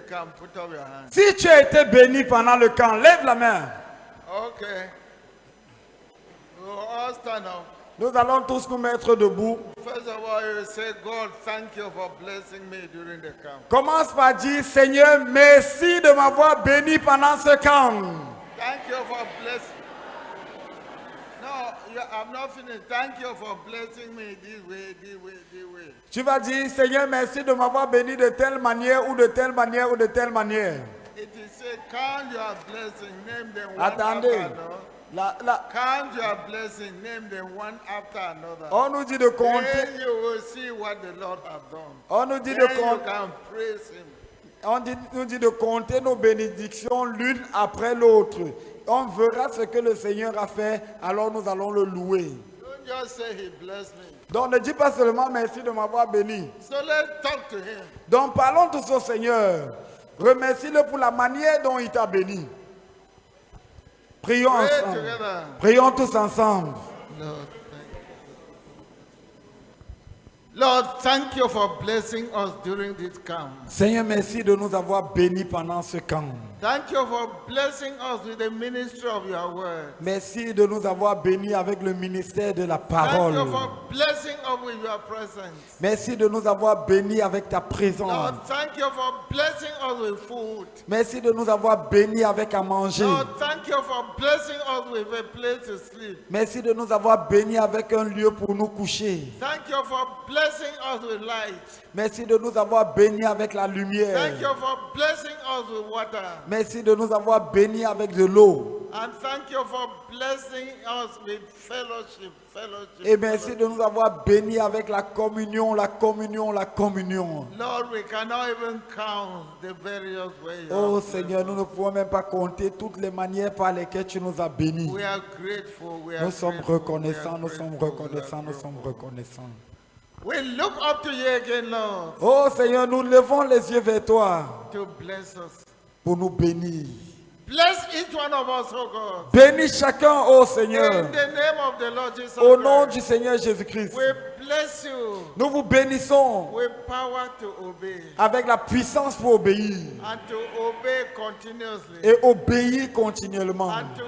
the camp, put up your hand. Si tu as été béni pendant le camp, lève la main. Okay. We'll all stand up. Nous allons tous nous mettre debout. First of all, you say, God, thank you for blessing me during the camp. Commence par dire, Seigneur, merci de m'avoir béni pendant ce camp. Thank you for blessing. No, I'm not finished. Thank you for blessing me this way, this way, this way. Tu vas dire, Seigneur, merci de m'avoir béni de telle manière ou de telle manière ou de telle manière. It is said, count your blessing, name them one Attendez. after another. Count your blessing, name them one after another. On nous dit de compter. Then you will see what the Lord has done. On nous dit Then de you compter. can praise Him. Nous dit de compter nos bénédictions l'une après l'autre. On verra ce que le Seigneur a fait, alors nous allons le louer. Don't just say He blessed me. Donc ne dis pas seulement merci de m'avoir béni. So let's talk to Him. Donc parlons tous au Seigneur. Remercie-le pour la manière dont il t'a béni. Prions Pray ensemble. together. Prions tous ensemble. Lord, thank you for blessing us during this camp. Seigneur, merci de nous avoir bénis pendant ce camp. Thank you for blessing us with the ministry of your word. Merci de nous avoir bénis avec le ministère de la Thank parole. you for blessing us with your presence. Merci de nous avoir bénis avec ta présence. Lord, thank you for blessing us with food. Merci de nous avoir bénis avec à manger. Lord, thank you for blessing us with a place to sleep. Merci de nous avoir bénis avec un lieu pour nous coucher. Thank you for blessing us with light. Merci de nous avoir bénis avec la lumière. Thank you for blessing us with water. Merci de nous avoir bénis avec de l'eau. And thank you for blessing us with fellowship. Et merci de nous avoir bénis avec la communion, la communion, la communion. Lord, we cannot even count the various ways. Oh Seigneur, nous ne pouvons même pas compter toutes les manières par lesquelles tu nous as bénis. We are grateful. We are Nous sommes grateful, reconnaissants, we nous are sommes grateful, reconnaissants, we nous are sommes reconnaissants. We look up to you again, Lord, Oh Seigneur, nous levons les yeux vers toi to bless us. pour nous bénir. Bless each one of us, oh God. Bénis chacun, oh In Seigneur, the name of the Lord Jesus au nom Christ, du Seigneur Jésus-Christ. we bless you Nous vous bénissons with power to obey avec la puissance pour obéir and to obey continuously et obéir continuellement. and to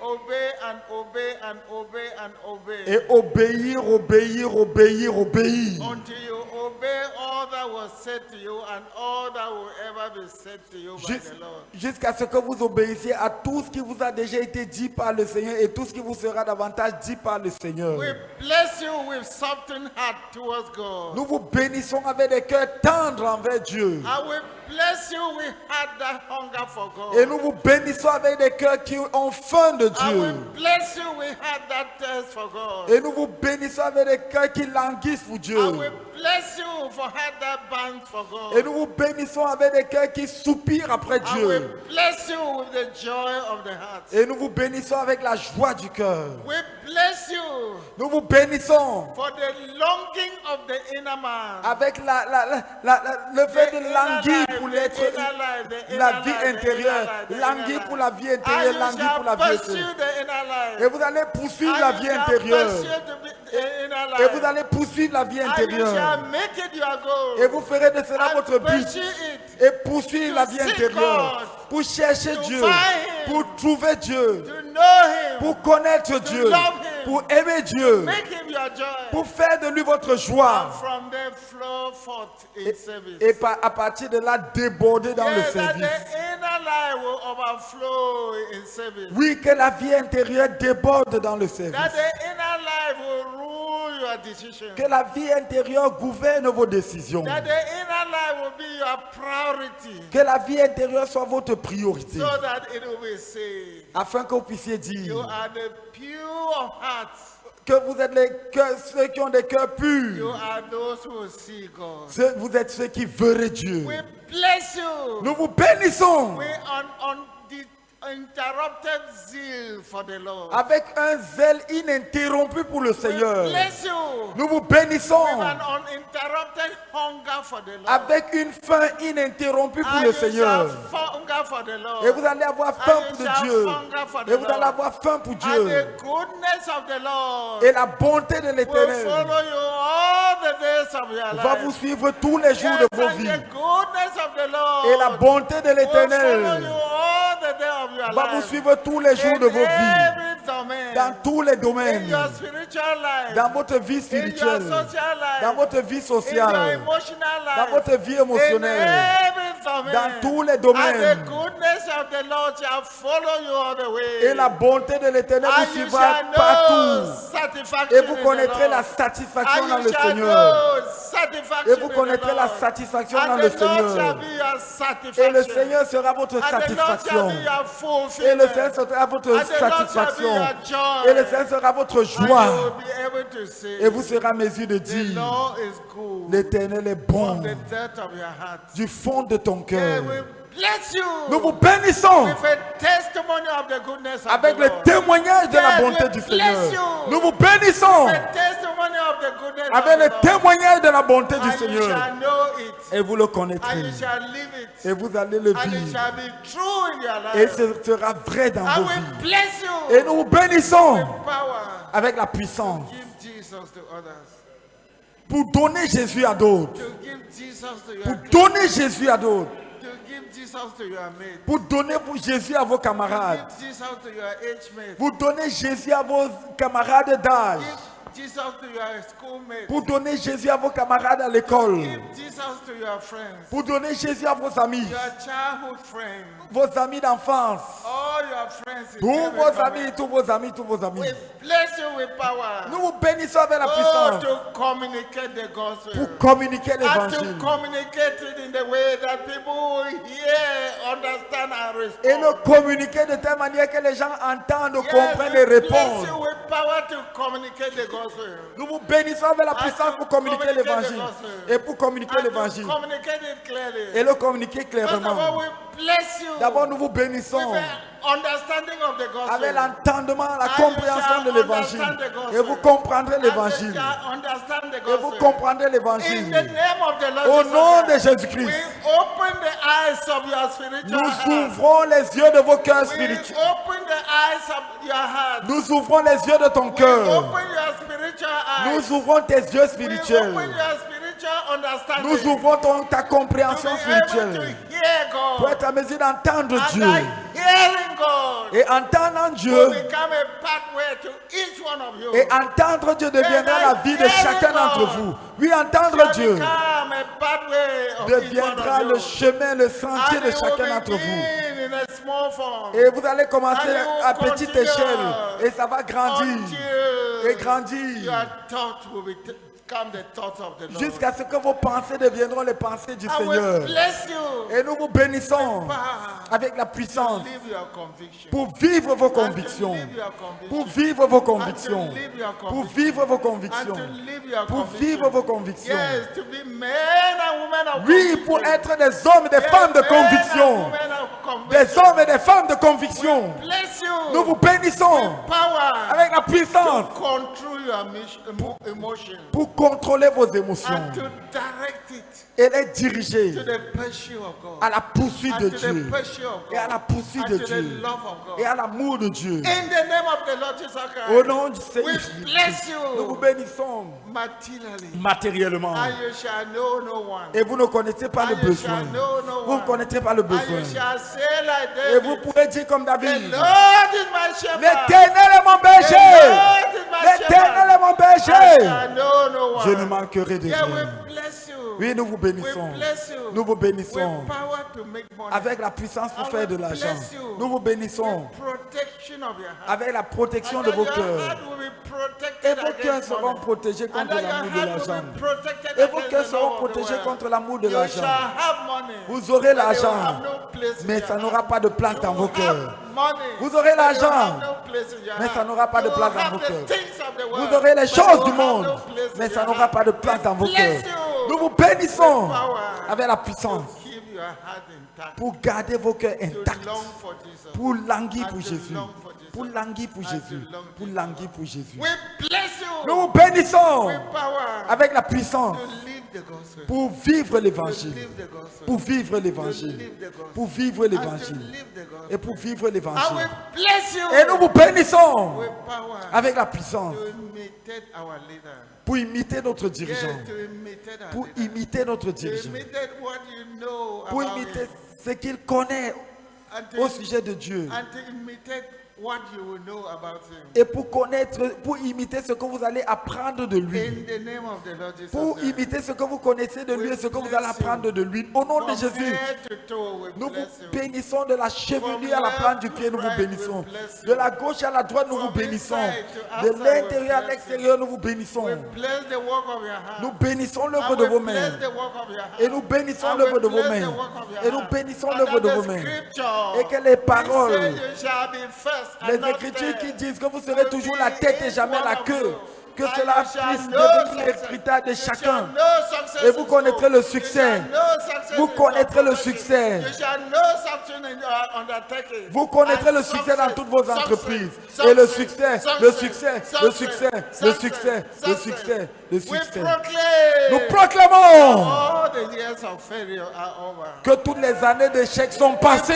obey and obey and obey and obey Et obéir, obéir, obéir, obéir. until you obey all that was said to you and all that will ever be said to you by the Lord. Jusqu'à ce que vous obéissiez à tout ce qui vous a déjà été dit par le Seigneur et tout ce qui vous sera davantage dit par le Seigneur. We bless you with softened heart towards God. Nous vous bénissons avec des cœurs tendres envers Dieu. And we bless you with heart that hunger for God. Et nous vous bénissons avec des cœurs qui ont faim de And we Dieu. bless you with heart that thirst for God. Et nous vous bénissons avec des cœurs qui languissent pour Dieu. And we bless you for heart that burns for God. Et nous vous bénissons avec des cœurs qui soupirent après And we Dieu. bless you with the joy of the heart. Et nous vous bénissons avec la joie du cœur. We bless you Nous vous bénissons for the longing of the inner man. avec le fait de languir pour l'être, la vie intérieure. Languir pour la vie intérieure, languir pour la vie intérieure. Et vous allez poursuivre la vie intérieure. Et vous allez poursuivre la vie intérieure. Et vous ferez de cela votre but. Et poursuivre la vie intérieure. Pour chercher Dieu. Pour trouver Dieu. Pour connaître Dieu. Pour aimer Dieu. Pour faire de lui votre joie. Et à partir de là, déborder dans le service. Oui, que la vie intérieure déborde dans le service. Que la vie intérieure gouverne vos décisions. Que la vie intérieure soit votre priorité. Afin que vous puissiez dire que vous êtes ceux qui ont des cœurs purs. Vous êtes ceux qui verraient Dieu. Nous vous bénissons. Interrupted zeal for the Lord. Avec un zèle ininterrompu pour le Seigneur. Nous vous bénissons. With an uninterrupted hunger for the Lord. Avec une faim ininterrompue pour le Seigneur. Et vous allez avoir faim pour Dieu. Et vous allez avoir faim pour Dieu. And the goodness of the Lord et la bonté de l'Éternel days of your va vous life. suivre tous les jours de vos And vies. the goodness of the Lord Et la bonté de will follow l'Éternel you all the day of your va vous life. suivre tous les jours de vos vies. Every domain. Dans tous les In domaines. your spiritual life. Dans votre vie In your spirituelle. social life. Dans votre vie In your sociale. emotional life. Dans votre vie émotionnelle. In every domain. Dans tous les And the domaines. goodness of the Lord shall follow you all the way. Et la bonté de l'Éternel vous And you suivra shall know partout. satisfaction Et vous in the connaîtrez la Lord. satisfaction And dans you le shall Seigneur. know satisfaction Et vous in the connaîtrez la Lord. satisfaction And dans the le Lord shall Seigneur. be your Et satisfaction. le Seigneur sera votre And the Lord shall satisfaction. be your Et fulfillment. le Seigneur sera votre And the Lord shall be satisfaction. your joy. Et le Seigneur sera votre And you joie. will be able to say, Et vous serez en mesure de the dire, Lord is good. l'Éternel est bon. From the depth of your heart. Du fond de ton He cœur. will bless you. Nous vous bénissons With a testimony of the goodness of avec the le Lord. témoignage de la God bonté will du bless Seigneur. you. Nous vous bénissons The testimony of the goodness avec of le the Lord. témoignage de la bonté du And you Seigneur. shall know it. Et vous le And connaîtrez. you shall live it. Et vous allez le And it vivre. shall be true in your Et life. ce sera vrai dans I vos will vies. bless you. Et nous vous bénissons Power. avec la puissance Give Jesus to others. pour donner Jésus à d'autres. To give Jesus to your Pour donner Jésus à d'autres. To give Jesus to your mate. Pour donner Jésus à vos camarades. Give Jesus to your age mate. Pour donner Jésus à vos camarades d'âge. Give Jesus to your schoolmate. Pour donner Jésus à vos camarades à l'école. Give Jesus to your friends. Pour donner Jésus à vos amis. Your childhood friends. Vos amis d'enfance. All your friends. in Tous every vos family. amis, tous vos amis, tous vos amis. We bless you with power. Nous vous bénissons avec la Oh, puissance to communicate the gospel. pour communiquer And l'évangile. to communicate it in the way that people will hear, understand, and respond. Et le communiquer de telle manière que les gens entendent, Yes, comprennent et we bless répondent. you with power to communicate the gospel. Nous vous bénissons avec la puissance pour communiquer communicate l'évangile. the gospel. Et pour communiquer And to l'évangile. communicate it clearly. Et le communiquer First of all, clairement. we bless you D'abord, nous vous with bénissons the understanding of the gospel. avec l'entendement, la And compréhension you de shall l'évangile. understand the gospel. Et vous comprendrez And you l'évangile. shall understand the Et vous gospel. comprendrez In the l'évangile. name of the Lord Au Jesus nom de Christ, Jésus-Christ, we open the eyes of your spiritual nous heart. ouvrons les yeux de vos cœurs We spirituels. open the eyes of your heart. Nous ouvrons les yeux de ton We cœur. open your spiritual eyes. Nous ouvrons tes yeux We spirituels. open your spiritual understanding. Nous ouvrons ta to compréhension be able to spirituelle. hear Pour God. être en mesure d'entendre And Dieu. by hearing God Et entendant will Dieu. become a pathway to each one of you. Et entendre Dieu deviendra la vie de chacun d'entre vous. Oui, entendre Shall Dieu become a pathway of each one deviendra of le you. chemin, le sentier And de it will chacun d'entre vous. begin in a small form. Et vous allez commencer And you will à petite continue échelle. Et ça va grandir. Et Until grandir. your thought will become the thoughts of the Lord. Jusqu'à ce que vos pensées deviendront les pensées du I will Seigneur. bless you Et nous vous bénissons power avec la to puissance live your conviction. pour vivre vos And to convictions. live your conviction. Pour vivre vos And to convictions. live your Pour conviction. vivre vos And convictions. to live your Pour conviction. vivre vos convictions. Yes, to be men and women of Oui, conviction. pour être des hommes et des Yes, femmes de men conviction. and women of Des conviction. hommes et des femmes de conviction. Bless you. Nous vous bénissons Power avec la puissance to control your emotions pour contrôler vos émotions and to direct it et les diriger to the pursuit of God. à la poursuite de And to the Dieu pursuit of et à la God. poursuite And de to the Dieu love of God. et à l'amour de Dieu. In the name of the Lord Jesus Christ. Au nom du We Seigneur, bless nous vous you bénissons materially. matériellement. And you shall know no one. Et vous ne connaissez pas le And you besoin. shall know no Vous ne one. connaîtrez pas le And besoin. you shall say like Et vous David, pourrez dire comme the David, Lord is my shepherd. l'Éternel est mon The berger. Lord is my L'Éternel shepherd. est mon I berger. shall know no one. Je ne manquerai de Yeah, we rien. bless you. Oui, nous vous bénissons. We bless you. Nous vous bénissons. With power to make money. Avec la puissance pour I faire de will l'argent. bless you. Nous vous bénissons. With protection of your heart. Avec la protection And de that vos your cœurs. heart will be protected Et vos cœurs against seront money. protégés And contre that your l'amour de heart will l'argent. be protected Et vos against cœurs the seront love of the protégés world. contre l'amour de You shall l'argent. have money. Vous aurez but you will l'argent, have no place in mais your ça heart. n'aura pas de place dans You vos will cœurs. have money, Vous aurez but you will l'argent, have no place in your mais heart. ça n'aura pas de You place will dans have vos the cœurs. things of the world, Vous aurez les but you choses will du have monde, no place in mais your ça n'aura heart. pas de place dans vos Bless cœurs. you Nous vous bénissons with power avec la puissance to keep your heart intact, pour garder vos cœurs to intacts, long for Jesus. pour languir pour And to Jésus, long for Jesus. pour languir pour And Jésus, to long pour for languir pour Jésus. We bless you Nous vous bénissons with power avec la puissance to lead the gospel. pour vivre To l'évangile, live the gospel. pour vivre To l'évangile, live the gospel. pour vivre And to l'évangile live the gospel. et pour vivre I l'évangile. will bless you Et nous vous bénissons with power avec la puissance to imitate our leader. pour imiter notre dirigeant, Yes, to imitate our pour leader. imiter notre To dirigeant, imitate what you know pour about imiter him. ce qu'il connaît And au to, sujet de Dieu. and to imitate what you will know about him. Et pour connaître, pour imiter ce que vous allez apprendre de lui. In the name of the Lord Jesus Pour Christ. imiter ce que vous connaissez de lui et ce que vous allez apprendre de lui. Au nom de From Jésus, head to toe, we nous bless vous you. bénissons de la chevelure à la plante du pied, nous vous bénissons. De la gauche à la droite, nous vous bénissons. De l'intérieur à l'extérieur, nous vous bénissons. We bless the work of your hand. Nous bénissons And l'œuvre de we vos bless mains. the work of your hand. Et nous bénissons And l'œuvre we de vos bless mains. the work of your Et nous hand. bénissons And l'œuvre de that vos the mains. scripture, Et que les we paroles, say you shall be first and les not Écritures qui third. disent que vous serez toujours la tête et jamais la queue, que cela puisse devenir l'héritage de chacun. Et vous connaîtrez le succès. Vous connaîtrez le succès. Vous connaîtrez le succès dans toutes vos entreprises. Et le succès, le succès, le succès, le succès, le succès, le succès. Nous proclamons All the years of failure are over. que toutes les années d'échec sont passées.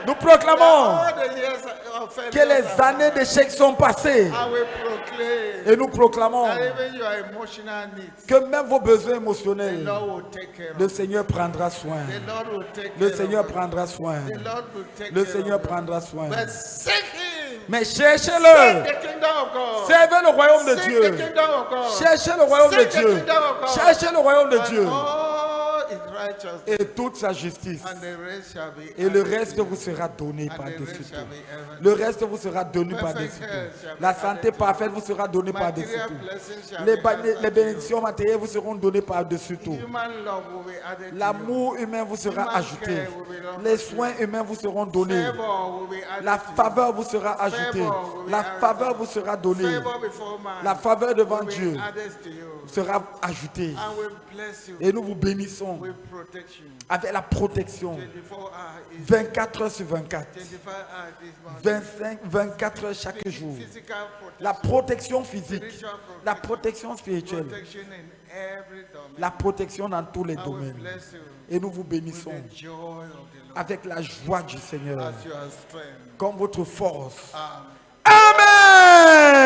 Nous proclamons All the years of failure que les années d'échec sont passées. I will proclaim Et nous proclamons that even your emotional needs, que même vos besoins the émotionnels, Lord will take care of. le Seigneur prendra soin. The Lord will take Le care Seigneur of. prendra soin. The Lord will take Le care Seigneur of. prendra soin. But seek Him. Mais Seek cherchez-le. the kingdom of God. Servez le royaume de Seek Dieu. the kingdom of God. Cherchez le royaume de Seek the Dieu. kingdom of God. Cherchez le royaume de And Dieu. all is righteous. Et toute sa justice. And the rest shall be Et le added reste to you. vous sera donné And the par-dessus rest shall tout. be added. Le reste vous sera donné par-dessus tout. La santé parfaite vous sera donnée par-dessus Material tout. blessings shall Les, be added les to bénédictions matérielles vous seront données par-dessus tout. you. Human love will be added to you. L'amour humain vous sera Human ajouté. care will be done Les to you. soins humains vous seront donnés. Favor will be added La to you. faveur vous sera ajoutée. Favor will be La added. faveur vous sera donnée. Favor before man La faveur devant will be Dieu added to you. sera ajoutée. And we bless you Et nous vous bénissons with protection. avec la protection. 24 hours is 24 heures sur 24. 25 hours this month. 25, 24 heures chaque jour. Physical protection. La protection physique, la protection spirituelle, Protection in every domain. la protection dans tous les I will domaines. bless you Et nous vous with bénissons the joy of the Lord avec la joie du Seigneur, as your strength. comme votre force. Amen. Amen.